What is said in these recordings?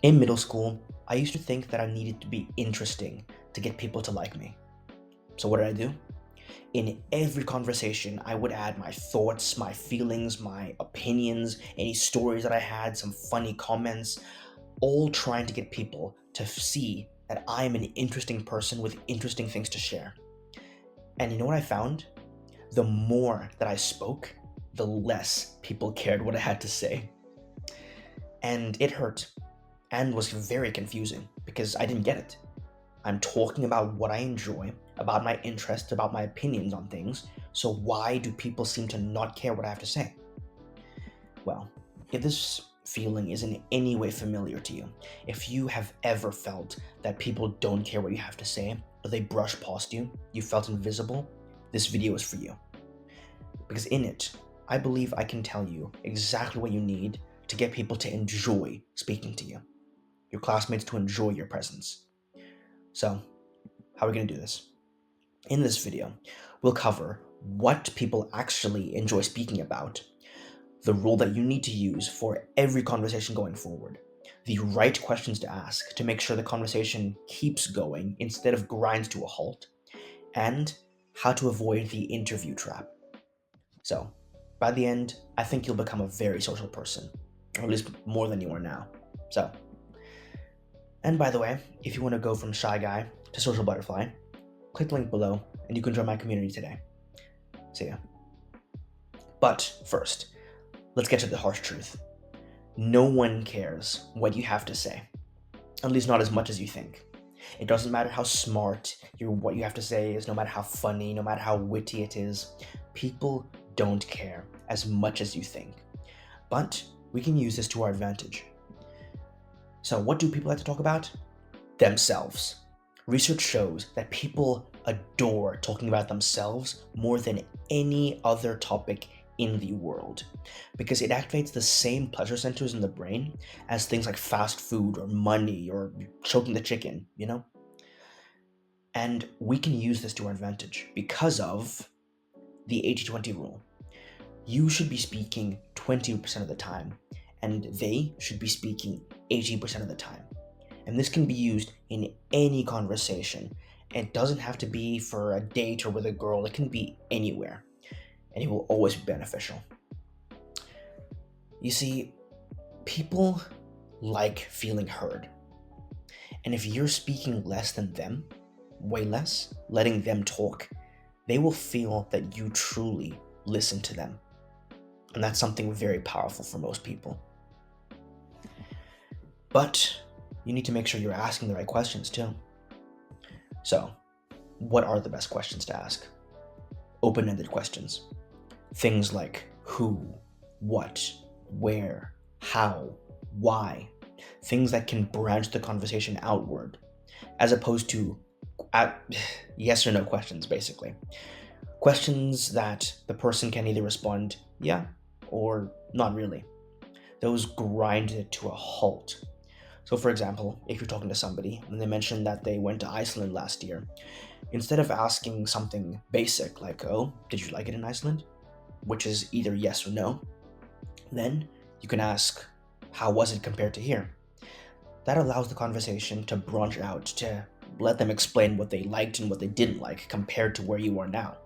In middle school, I used to think that I needed to be interesting to get people to like me. So what did I do? In every conversation, I would add my thoughts, my feelings, my opinions, any stories that I had, some funny comments, all trying to get people to see that I'm an interesting person with interesting things to share. And you know what I found? The more that I spoke, the less people cared what I had to say. And it hurt and was very confusing because I didn't get it. I'm talking about what I enjoy, about my interests, about my opinions on things, so why do people seem to not care what I have to say? Well, if this feeling is in any way familiar to you, if you have ever felt that people don't care what you have to say, or they brush past you, you felt invisible, this video is for you. Because in it, I believe I can tell you exactly what you need to get people to enjoy speaking to you, your classmates to enjoy your presence. So, how are we going to do this? In this video, we'll cover what people actually enjoy speaking about, the rule that you need to use for every conversation going forward, the right questions to ask to make sure the conversation keeps going instead of grinds to a halt, and how to avoid the interview trap. So, by the end, I think you'll become a very social person, or at least more than you are now. So, and by the way, if you want to go from shy guy to social butterfly, click the link below and you can join my community today. See ya. But first, let's get to the harsh truth. No one cares what you have to say, at least not as much as you think. It doesn't matter how smart what you have to say is, no matter how funny, no matter how witty it is. People don't care as much as you think. But we can use this to our advantage. So what do people like to talk about? Themselves. Research shows that people adore talking about themselves more than any other topic in the world because it activates the same pleasure centers in the brain as things like fast food or money or choking the chicken, you know? And we can use this to our advantage because of the 80-20 rule. You should be speaking 20% of the time, and they should be speaking 80% of the time. And this can be used in any conversation. It doesn't have to be for a date or with a girl, it can be anywhere, and it will always be beneficial. You see, people like feeling heard. And if you're speaking less than them, way less, letting them talk, they will feel that you truly listen to them. And that's something very powerful for most people. But you need to make sure you're asking the right questions too. So, what are the best questions to ask? Open-ended questions. Things like who, what, where, how, why. Things that can branch the conversation outward, as opposed to yes or no questions, basically. Questions that the person can either respond, yeah, or not really. Those grind it to a halt. So for example, if you're talking to somebody and they mention that they went to Iceland last year, instead of asking something basic like, oh, did you like it in Iceland? Which is either yes or no, then you can ask, how was it compared to here? That allows the conversation to branch out, to let them explain what they liked and what they didn't like compared to where you are now.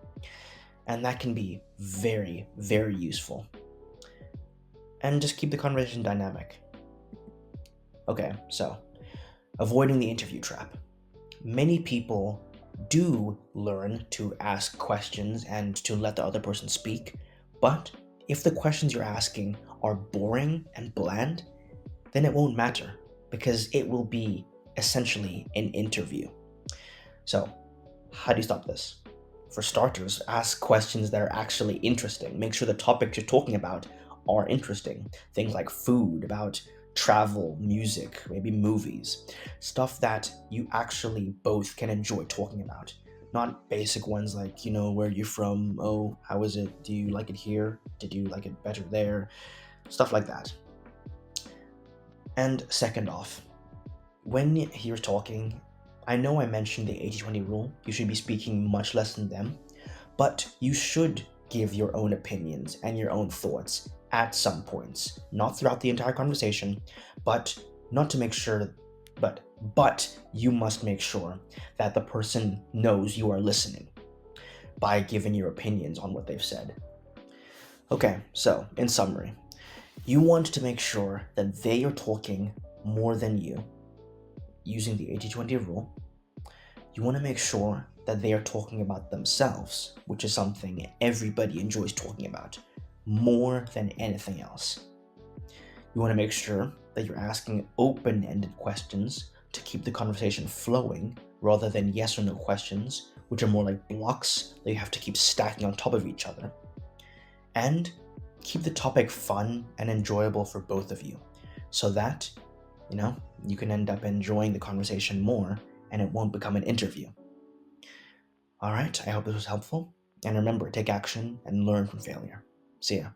And that can be very, very useful. And just keep the conversation dynamic. Okay, so avoiding the interview trap. Many people do learn to ask questions and to let the other person speak, but if the questions you're asking are boring and bland, then it won't matter because it will be essentially an interview. So, how do you stop this? For starters, ask questions that are actually interesting. Make sure the topics you're talking about are interesting. Things like food, about travel, music, maybe movies. Stuff that you actually both can enjoy talking about. Not basic ones like, where are you from? Oh, how is it? Do you like it here? Did you like it better there? Stuff like that. And second off, when you're talking, I know I mentioned the 80-20 rule. You should be speaking much less than them, but you should give your own opinions and your own thoughts at some points, not throughout the entire conversation, but not to make sure, but you must make sure that the person knows you are listening by giving your opinions on what they've said. Okay, so in summary, you want to make sure that they are talking more than you using the 80-20 rule. You want to make sure that they are talking about themselves, which is something everybody enjoys talking about, more than anything else. You want to make sure that you're asking open-ended questions to keep the conversation flowing rather than yes or no questions, which are more like blocks that you have to keep stacking on top of each other. And keep the topic fun and enjoyable for both of you so that, you can end up enjoying the conversation more and it won't become an interview. All right, I hope this was helpful. And remember, take action and learn from failure. See ya.